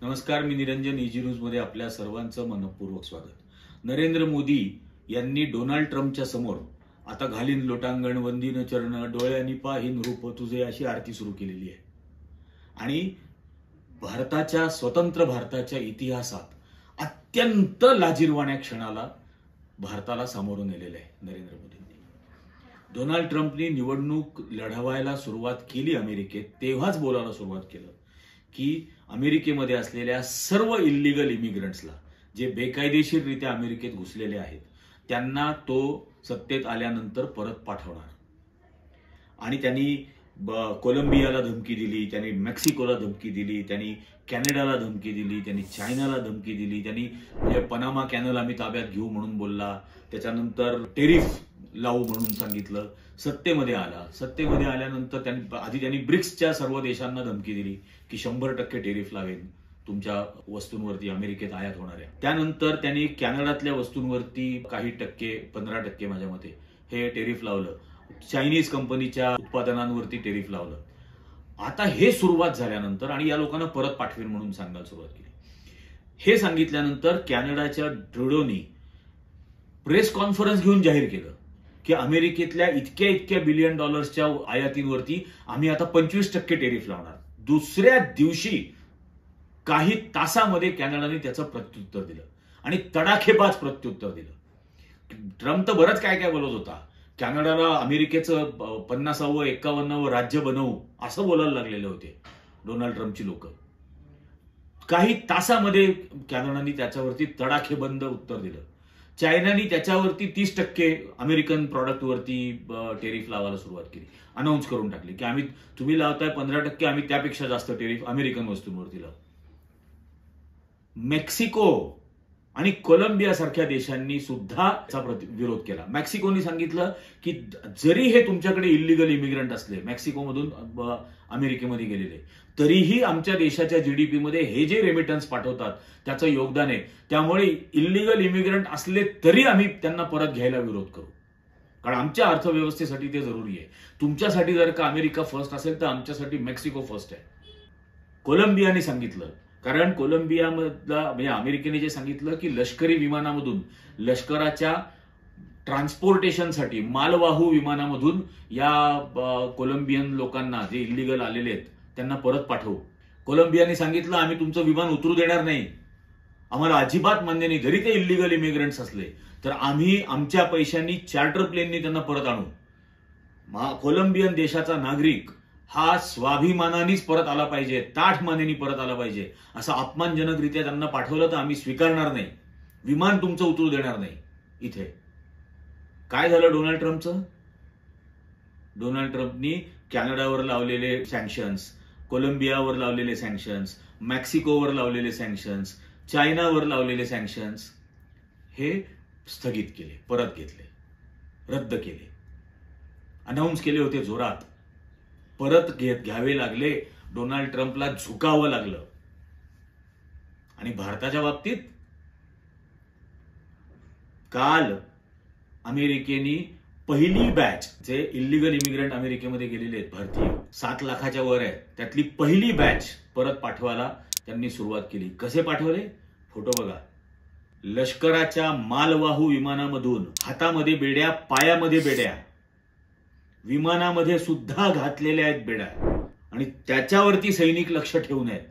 नमस्कार, मी Niranjan easy news मध्ये आपल्या सर्वांचं मनपूर्वक स्वागत। नरेंद्र मोदी यांनी डोनाल्ड ट्रम्पच्या समोर आता घालीन लोटांगण वंदीन चरण डोळ्यांनी पाहीन रूप तुझे अशी आरती सुरू केलेली आहे। आणि स्वतंत्र भारताच्या इतिहासात अत्यंत लाजिरवाण्या क्षणाला भारताला सामोरं नेलेलं आहे नरेंद्र मोदींनी। डोनाल्ड ट्रम्पनी निवडणूक लढवायला सुरुवात केली अमेरिकेत, तेव्हाच बोलायला सुरुवात केलं की अमेरिकेमध्ये असलेल्या सर्व इल्लीगल इमिग्रंट्सला, जे बेकायदेशीररित्या अमेरिकेत घुसलेले आहेत, त्यांना तो सत्तेत आल्यानंतर परत पाठवणार। आणि त्यांनी कोलंबियाला धमकी दिली, त्यांनी मेक्सिकोला धमकी दिली, त्यांनी कॅनडाला धमकी दिली, त्यांनी चायनाला धमकी दिली, त्यांनी पनामा कॅनल आम्ही ताब्यात घेऊ म्हणून बोलला, त्याच्यानंतर टेरिफ लावू म्हणून सांगितलं। सत्तेमध्ये आल्यानंतर त्यांनी ब्रिक्सच्या सर्व देशांना धमकी दिली की 100% टेरिफ लावेन तुमच्या वस्तूंवरती अमेरिकेत आयात होणाऱ्या। त्यानंतर त्यांनी कॅनडातल्या वस्तूंवरती काही टक्के 15% माझ्या मते हे टेरिफ लावलं। चायनीज कंपनीच्या उत्पादनांवरती टेरिफ लावलं। आता हे सुरुवात झाल्यानंतर आणि या लोकांना परत पाठवेन म्हणून सांगायला सुरुवात केली। हे सांगितल्यानंतर कॅनडाच्या ट्रुडोनी प्रेस कॉन्फरन्स घेऊन जाहीर केलं की अमेरिकेतल्या इतक्या बिलियन डॉलर्सच्या आयातींवरती आम्ही आता 25% टेरिफ लावणार। दुसऱ्या दिवशी काही तासामध्ये कॅनडाने त्याचं प्रत्युत्तर दिलं आणि तडाखेबाज प्रत्युत्तर दिलं। ट्रम्प तर बरंच काय बोलत होता, कॅनडाला अमेरिकेचं 50व 51व राज्य बनवू असं बोलायला लागलेले होते डोनाल्ड ट्रम्पची लोक। काही तासामध्ये कॅनडाने त्याच्यावरती तडाखेबंद उत्तर दिलं। चायनाने त्याच्यावरती 30% अमेरिकन प्रॉडक्टवरती टेरिफ लावायला सुरुवात केली, अनाऊन्स करून टाकली की तुम्ही लावताय 15%, आम्ही त्यापेक्षा जास्त टेरिफ अमेरिकन वस्तूंवरती लावू। मेक्सिको आणि कोलंबिया सारख्या देशांनी सुद्धा विरोध केला। मेक्सिकोने सांगितलं की जरी हे तुमच्याकडे इल्लीगल इमिग्रंट असले, मेक्सिकोमधून अमेरिकेमध्ये गेलेले, तरीही आमच्या देशाच्या जीडीपी मध्ये हे जे रेमिटन्स पाठवतात त्याचं योगदान आहे, त्यामुळे इल्लीगल इमिग्रंट असले तरी आम्ही त्यांना परत घ्यायला विरोध करू, कारण आमच्या अर्थव्यवस्थेसाठी ते जरुरी आहे। तुमच्यासाठी जर का अमेरिका फर्स्ट असेल तर आमच्यासाठी मेक्सिको फर्स्ट आहे। कोलंबियाने सांगितलं, कारण कोलंबियामधला म्हणजे अमेरिकेने जे सांगितलं की लष्करी विमानामधून, लष्कराच्या ट्रान्सपोर्टेशनसाठी मालवाहू विमानामधून या कोलंबियन लोकांना जे इल्लीगल आलेले आहेत त्यांना परत पाठवू। कोलंबियाने सांगितलं आम्ही तुमचं विमान उतरू देणार नाही, आम्हाला अजिबात मान्य नाही, जरी ते इल्लीगल इमिग्रंट्स असले तर आम्ही आमच्या पैशांनी चार्टर प्लेननी त्यांना परत आणू। कोलंबियन देशाचा नागरिक हा स्वाभिमानानेच परत आला पाहिजे, ताठ मानेनी परत आला पाहिजे, असं अपमानजनकरित्या त्यांना पाठवलं तर आम्ही स्वीकारणार नाही, विमान तुमचं उतरू देणार नाही। इथे काय झालं डोनाल्ड ट्रम्पचं? डोनाल्ड ट्रम्पनी कॅनडावर लावलेले सँक्शन्स, कोलंबियावर लावलेले सँक्शन्स, मेक्सिकोवर लावलेले सँक्शन्स, चायनावर लावलेले सँक्शन्स हे स्थगित केले, परत घेतले, रद्द केले, अनाऊन्स केले होते जोरात, परत घ्यावे लागले। डोनाल्ड ट्रम्पला झुकावं लागलं। आणि भारताच्या बाबतीत काल अमेरिकेने पहिली बॅच, जे इल्लीगल इमिग्रंट अमेरिकेमध्ये गेलेले आहेत भारतीय 7 लाखाच्या वर आहेत, त्यातली पहिली बॅच परत पाठवायला त्यांनी सुरुवात केली। कसे पाठवले? फोटो बघा। लष्कराच्या मालवाहू विमानामधून हातामध्ये बेड्या, पायामध्ये बेड्या, विमानामध्ये सुद्धा घातलेल्या आहेत बेड्या, आणि त्याच्यावरती सैनिक लक्ष ठेवून आहेत।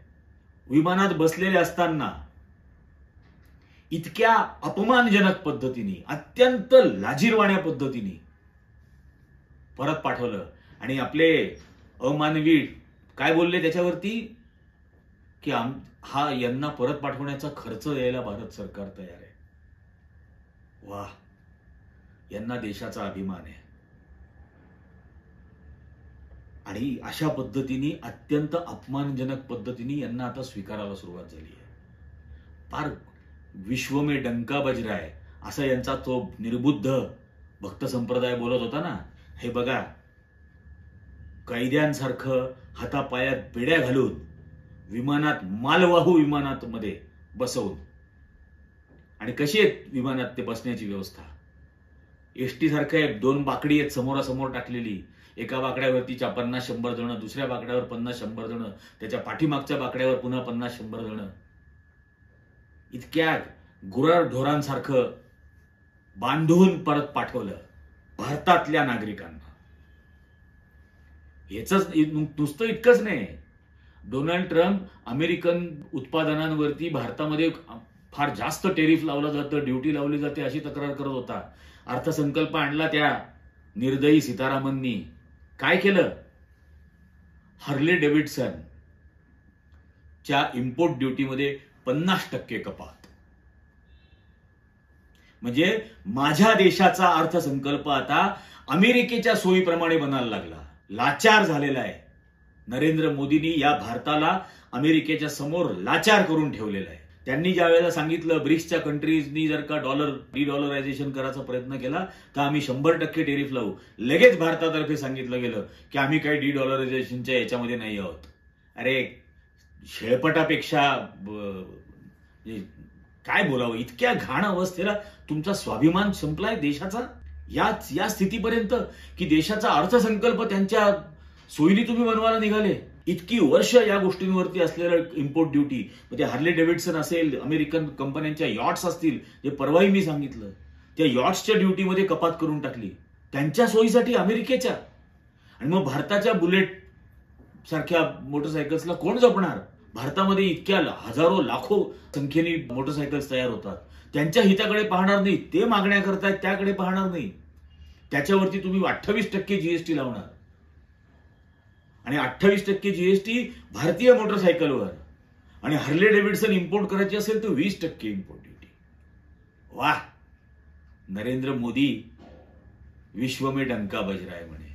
विमानात बसलेले असताना इतक्या अपमानजनक पद्धतीने, अत्यंत लाजिरवाण्या पद्धतीने परत पाठवलं। आणि आपले अमानवी काय बोलले त्याच्यावरती की यांना परत पाठवण्याचा खर्च द्यायला भारत सरकार तयार आहे। वाह, यांना देशाचा अभिमान आहे। आणि अशा पद्धतीने, अत्यंत अपमानजनक पद्धतीने यांना आता स्वीकारायला सुरुवात झाली आहे। फार विश्व में डंका बज रहा है असा यांचा तो निर्बुद्ध भक्त संप्रदाय बोलत होता ना। हे बघा, कैद्यांसारखं हातापायात बेड्या घालून विमानात, मालवाहू विमानात मध्ये बसवून, आणि कशी आहे विमानात ते बसण्याची व्यवस्था? एसटी सारखं 2 बाकडी आहेत समोरासमोर टाकलेली, एका बाकड्यावरती 50-100 जण, दुसऱ्या बाकड्यावर 50-100 जण, त्याच्या पाठीमागच्या बाकड्यावर पुन्हा 50-100 जण, इतक्या गुराढोरांसारखं बांधून परत पाठवलं भारतातल्या नागरिकांना. ह्याच नुसतं इतकंच नाही, डोनाल्ड ट्रम्प अमेरिकन उत्पादनांवरती भारतामध्ये फार जास्त टेरिफ लावलं जातं, ड्युटी लावली जाते अशी तक्रार करत होता. अर्थसंकल्प आणला त्या निर्दयी सीतारामननी. काय केलं? हार्ले डेव्हिडसन च्या इम्पोर्ट ड्युटीमध्ये 50% कपात. म्हणजे माझ्या देशाचा अर्थसंकल्प आता अमेरिकेच्या सोयीप्रमाणे बनायला लागला, लाचार झालेला आहे. नरेंद्र मोदींनी या भारताला अमेरिकेच्या समोर लाचार करून ठेवलेला आहे. त्यांनी ज्या वेळेला सांगितलं ब्रिक्सच्या कंट्रीजनी जर का डिडॉलरायझेशन करायचा प्रयत्न केला तर आम्ही 100% टेरिफ लावू, लगेच भारतातर्फे सांगितलं गेलं की आम्ही काही डिडॉलरायझेशनच्या याच्यामध्ये नाही आहोत. अरे शेळपटापेक्षा काय बोलावं, इतक्या घाण अवस्थेला तुमचा स्वाभिमान संपलाय देशाचा. या स्थितीपर्यंत की देशाचा अर्थसंकल्प त्यांच्या सोयीने तुम्ही बनवायला निघाले. इतकी वर्ष या गोष्टींवरती असलेलं इम्पोर्ट ड्युटी, म्हणजे हार्ले डेव्हिडसन असेल, अमेरिकन कंपन्यांच्या यॉट्स असतील, जे परवाही मी सांगितलं, त्या यॉट्सच्या ड्युटीमध्ये कपात करून टाकली त्यांच्या सोयीसाठी अमेरिकेच्या. आणि मग भारताच्या बुलेट सारख्या मोटरसायकल्सला कोण जपणार? भारतामध्ये इतक्या हजारो लाखो संख्येने मोटरसायकल्स तयार होतात, त्यांच्या हिताकडे पाहणार नाही, ते मागण्या करतायत त्याकडे पाहणार नाही. त्याच्यावरती तुम्ही 28% जीएसटी लावणार आणि 28% जीएसटी भारतीय मोटरसायकलवर, आणि हार्ले डेव्हिडसन इम्पोर्ट करायची असेल तर 20% इम्पोर्ट ड्युटी. वाह, नरेंद्र मोदी विश्व में डंका बज रहा है म्हणे.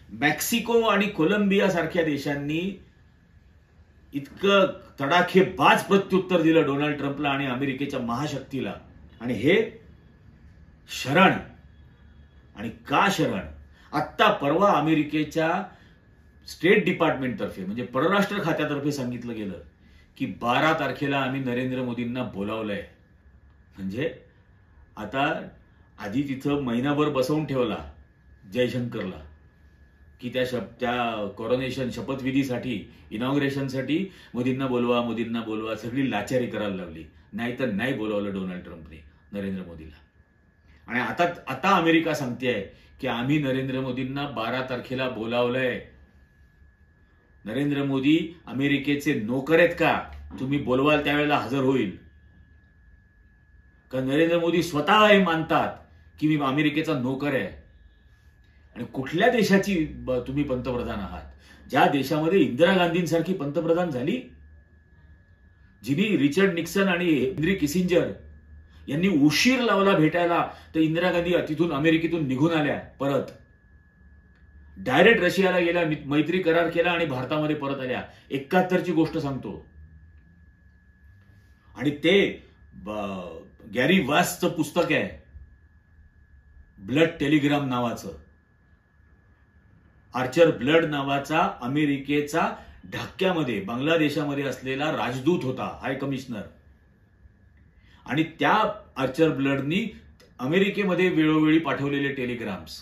मेक्सिको आणि कोलंबिया सारख्या देशांनी इतकं तडाखेबाज प्रत्युत्तर दिलं डोनाल्ड ट्रम्पला आणि अमेरिकेच्या महाशक्तीला. आणि हे शरण, आणि का शरण? आत्ता परवा अमेरिकेच्या स्टेट डिपार्टमेंट तर्फे, म्हणजे परराष्ट्र खात्यातर्फे सांगितलं गेलं की 12 तारखेला आम्ही नरेंद्र मोदींना बोलावलंय. म्हणजे आता आधी तिथं महिनाभर बसवून ठेवला जयशंकरला की त्या कॉरोनेशन शपथविधीसाठी, इनॉग्रेशनसाठी मोदींना बोलवा, सगळी लाचारी करायला लावली. नाहीतर नाही बोलावलं डोनाल्ड ट्रम्पने नरेंद्र मोदीला. आणि आता अमेरिका सांगतेय की आम्ही नरेंद्र मोदींना 12 तारखेला बोलावलंय. नरेंद्र मोदी अमेरिकेचे नोकर आहेत का? तुम्ही बोलवाल त्यावेळेला हजर होईल का? नरेंद्र मोदी स्वतः हे मानतात की मी अमेरिकेचा नोकर आहे. आणि कुठल्या देशाची तुम्ही पंतप्रधान आहात? ज्या देशामध्ये इंदिरा गांधींसारखी पंतप्रधान झाली, जिनी रिचर्ड निक्सन आणि हेनरी किसिंजर यांनी उशीर लावला भेटायला, तर इंदिरा गांधी तिथून अमेरिकेतून निघून आल्या, परत डायरेक्ट रशियाला गेल्या, मैत्री करार केला आणि भारतामध्ये परत आल्या. 71ची गोष्ट सांगतो. आणि ते गॅरी वासचं पुस्तक आहे, ब्लड टेलिग्राम नावाचं. आर्चर ब्लड नावाचा अमेरिकेचा ढाक्यामध्ये बांगलादेशामध्ये असलेला राजदूत होता, हाय कमिशनर. आणि त्या आर्चर ब्लडनी अमेरिकेमध्ये वेळोवेळी पाठवलेले टेलिग्राम्स,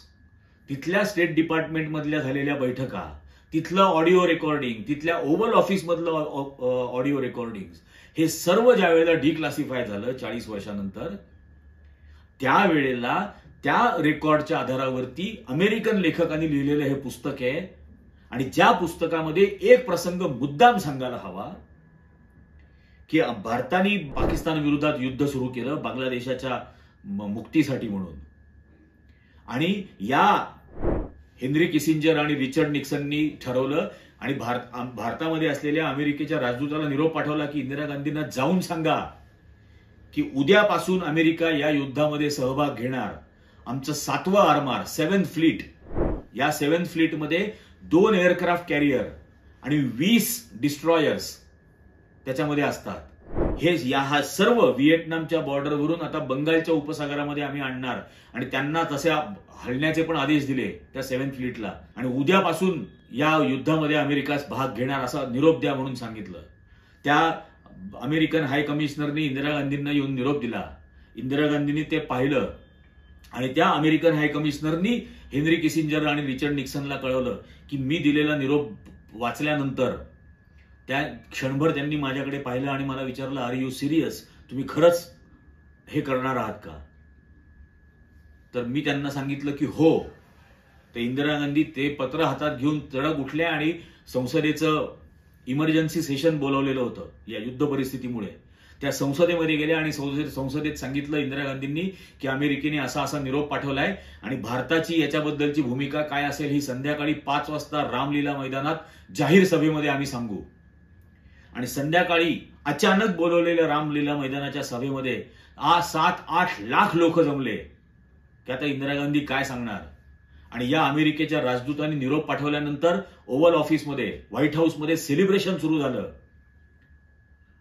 तिथल्या स्टेट डिपार्टमेंट मधल्या झालेल्या बैठका, तिथलं ऑडिओ रेकॉर्डिंग, तिथल्या ओव्हल ऑफिस मधलं ऑडिओ रेकॉर्डिंग, हे सर्व ज्या वेळेला डिक्लासिफाय झालं 40 वर्षानंतर, त्यावेळेला त्या रेकॉर्डच्या आधारावरती अमेरिकन लेखकांनी लिहिलेलं हे पुस्तक आहे. आणि ज्या पुस्तकामध्ये एक प्रसंग मुद्दाम सांगायला हवा की भारताने पाकिस्तान विरोधात युद्ध सुरू केलं बांगलादेशाच्या मुक्तीसाठी म्हणून. आणि या हेनरी किसिंजर आणि रिचर्ड निक्सननी ठरवलं आणि भारतामध्ये असलेल्या अमेरिकेच्या राजदूताला निरोप पाठवला की इंदिरा गांधींना जाऊन सांगा की उद्यापासून अमेरिका या युद्धामध्ये सहभाग घेणार. आमचं 7वं आर्मार 7th फ्लीट, या 7th फ्लीटमध्ये 2 एअरक्राफ्ट कॅरियर आणि 20 डिस्ट्रॉयर्स त्याच्यामध्ये असतात. हा सर्व व्हिएटनामच्या बॉर्डरवरून आता बंगालच्या उपसागरामध्ये आम्ही आणणार आणि त्यांना तसे हलण्याचे पण आदेश दिले त्या 7th फ्लीटला. आणि उद्यापासून या युद्धामध्ये अमेरिका भाग घेणार असा निरोप द्या म्हणून सांगितलं. त्या अमेरिकन हाय कमिशनरनी इंदिरा गांधींना येऊन निरोप दिला. इंदिरा गांधींनी ते पाहिलं आणि त्या अमेरिकन हाय कमिशनरनी हेनरी किसिंजर आणि रिचर्ड निक्सनला कळवलं की मी दिलेला निरोप वाचल्यानंतर त्या क्षणभर त्यांनी माझ्याकडे पाहिलं आणि मला विचारलं, आर यू सिरियस? तुम्ही खरंच हे करणार आहात का? तर मी त्यांना सांगितलं की हो. तर इंदिरा गांधी ते पत्र हातात घेऊन तडक उठल्या आणि संसदेचं इमर्जन्सी सेशन बोलवलेलं होतं या युद्ध परिस्थितीमुळे. त्या संसदेमध्ये गेल्या आणि संसदेत सांगितलं इंदिरा गांधींनी की अमेरिकेने असा असा निरोप पाठवलाय आणि भारताची याच्याबद्दलची भूमिका काय असेल ही संध्याकाळी 5 वाजता रामलीला मैदानात जाहीर सभेमध्ये आम्ही सांगू. आणि संध्याकाळी अचानक बोलवलेल्या रामलीला मैदानाच्या सभेमध्ये 7-8 लाख लोक जमले की आता इंदिरा गांधी काय सांगणार. आणि या अमेरिकेच्या राजदूतांनी निरोप पाठवल्यानंतर ओव्हल ऑफिसमध्ये, व्हाईट हाऊसमध्ये सेलिब्रेशन सुरू झालं.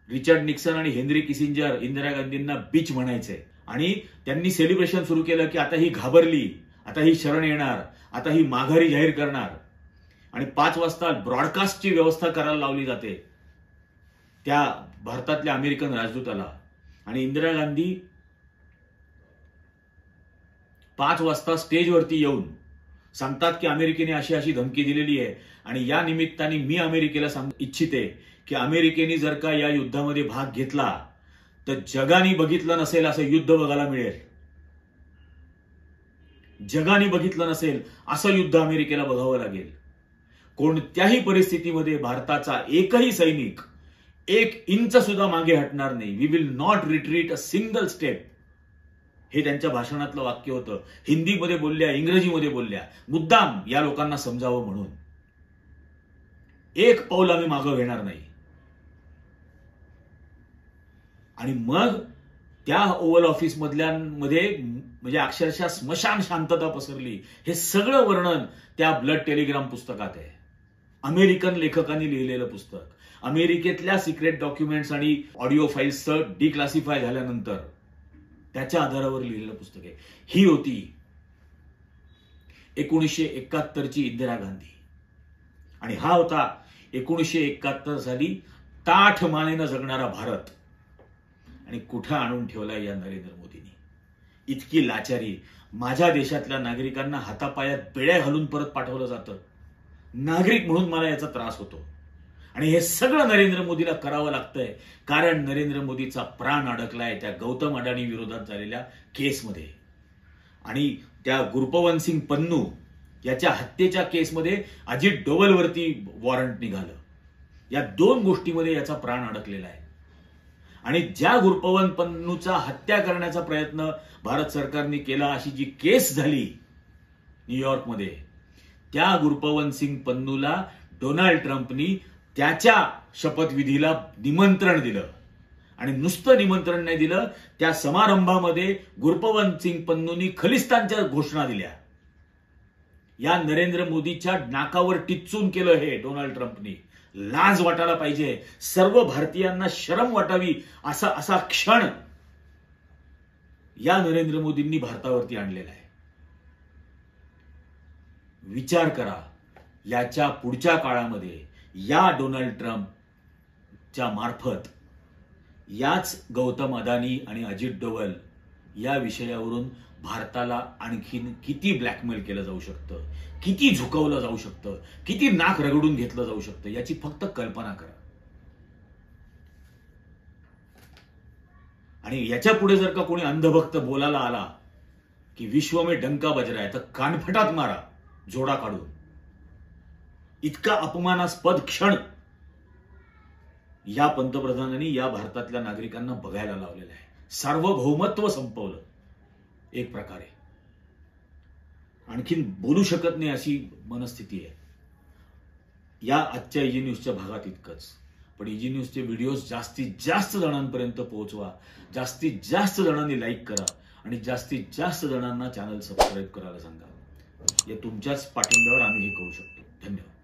रिचर्ड निक्सन आणि हेनरी किसिंजर इंदिरा गांधींना बीच म्हणायचे आणि त्यांनी सेलिब्रेशन सुरू केलं की आता ही घाबरली, आता ही शरण येणार, आता ही माघारी जाहीर करणार. आणि 5 वाजता ब्रॉडकास्टची व्यवस्था करायला लावली जाते त्या भारतातल्या अमेरिकन राजदूताला. आणि इंदिरा गांधी 5 वाजता स्टेजवरती येऊन सांगतात की अमेरिकेने अशी अशी धमकी दिलेली आहे आणि या निमित्ताने मी अमेरिकेला सांगू इच्छिते की अमेरिकेने जर का या युद्धामध्ये भाग घेतला तर जगाने बघितलं नसेल असं युद्ध बघायला मिळेल. जगाने बघितलं नसेल असं युद्ध अमेरिकेला बघावं लागेल. कोणत्याही परिस्थितीमध्ये भारताचा एकही सैनिक 1 इंच सुद्धा मागे हटणार नाही. We will not retreat a single step. हे त्यांच्या भाषणातलं वाक्य होतं. हिंदीमध्ये बोलल्या, इंग्रजीमध्ये बोलल्या, मुद्दाम या लोकांना समजावं म्हणून. 1 पाऊल आम्ही मागं घेणार नाही. आणि मग त्या ओव्हल ऑफिस मधल्यांमध्ये म्हणजे अक्षरशः स्मशान शांतता पसरली. हे सगळं वर्णन त्या ब्लड टेलिग्राम पुस्तकात आहे. अमेरिकन लेखकांनी लिहिलेलं पुस्तक. अमेरिकेतल्या सिक्रेट डॉक्युमेंट्स आणि ऑडिओ फाईल्सचं डिक्लासिफाय झाल्यानंतर त्याच्या आधारावर लिहिलेलं पुस्तक आहे. ही होती 1971ची इंदिरा गांधी. आणि हा होता 1971 साली ताठ मानेनं जगणारा भारत. आणि कुठं आणून ठेवलाय या नरेंद्र मोदींनी. इतकी लाचारी. माझ्या देशातल्या नागरिकांना हातापायात बेड्या घालून परत पाठवलं जातं. नागरिक म्हणून मला याचा त्रास होतो. आणि हे सगळं नरेंद्र मोदीला करावं लागतंय कारण नरेंद्र मोदीचा प्राण अडकलाय त्या गौतम अडाणी विरोधात झालेल्या केसमध्ये. आणि त्या गुरपवन सिंग पन्नू याच्या हत्येच्या केसमध्ये अजित डोवलवरती वॉरंट निघालं. या 2 गोष्टीमध्ये याचा प्राण अडकलेला आहे. आणि ज्या गुरपवन पन्नूचा हत्या करण्याचा प्रयत्न भारत सरकारने केला अशी जी केस झाली न्यूयॉर्कमध्ये, त्या गुरपवन सिंग पन्नूला डोनाल्ड ट्रम्पनी त्याच्या शपथविधीला निमंत्रण दिलं. आणि नुसतं निमंत्रण नाही दिलं, त्या समारंभामध्ये गुरपवन सिंग पन्नूंनी खलिस्तानच्या घोषणा दिल्या. या नरेंद्र मोदीच्या नाकावर टिच्चून केलं हे डोनाल्ड ट्रम्पनी. लाज वाटायला पाहिजे. सर्व भारतीयांना शरम वाटावी असा क्षण या नरेंद्र मोदींनी भारतावरती आणलेला आहे. विचार करा, याच्या पुढच्या काळामध्ये या डोनाल्ड ट्रम्पच्या मार्फत याच गौतम अदानी आणि अजित डोवल या विषयावरून भारताला आणखीन किती ब्लॅकमेल केलं जाऊ शकतं, किती झुकवलं जाऊ शकतं, किती नाक रगडून घेतलं जाऊ शकतं याची फक्त कल्पना करा. आणि याच्या पुढे जर का कोणी अंधभक्त बोलायला आला की विश्व में डंका बज रहा है तर कानफटात मारा जोडा काढून. इतका अपमानास्पद क्षण या पंतप्रधानांनी या भारतातल्या नागरिकांना बघायला लावलेला आहे. सार्वभौमत्व संपवलं एक प्रकारे. आणखीन बोलू शकत नाही अशी मनस्थिती आहे. या आजच्या इजी न्यूजच्या भागात इतकंच. पण इजी न्यूजचे व्हिडिओज जास्तीत जास्त जणांपर्यंत पोहोचवा. जास्तीत जास्त जणांनी लाईक करा आणि जास्तीत जास्त जणांना चॅनल सबस्क्राईब करायला सांगा. या तुमच्याच पाठिंब्यावर आम्ही हे करू शकतो. धन्यवाद.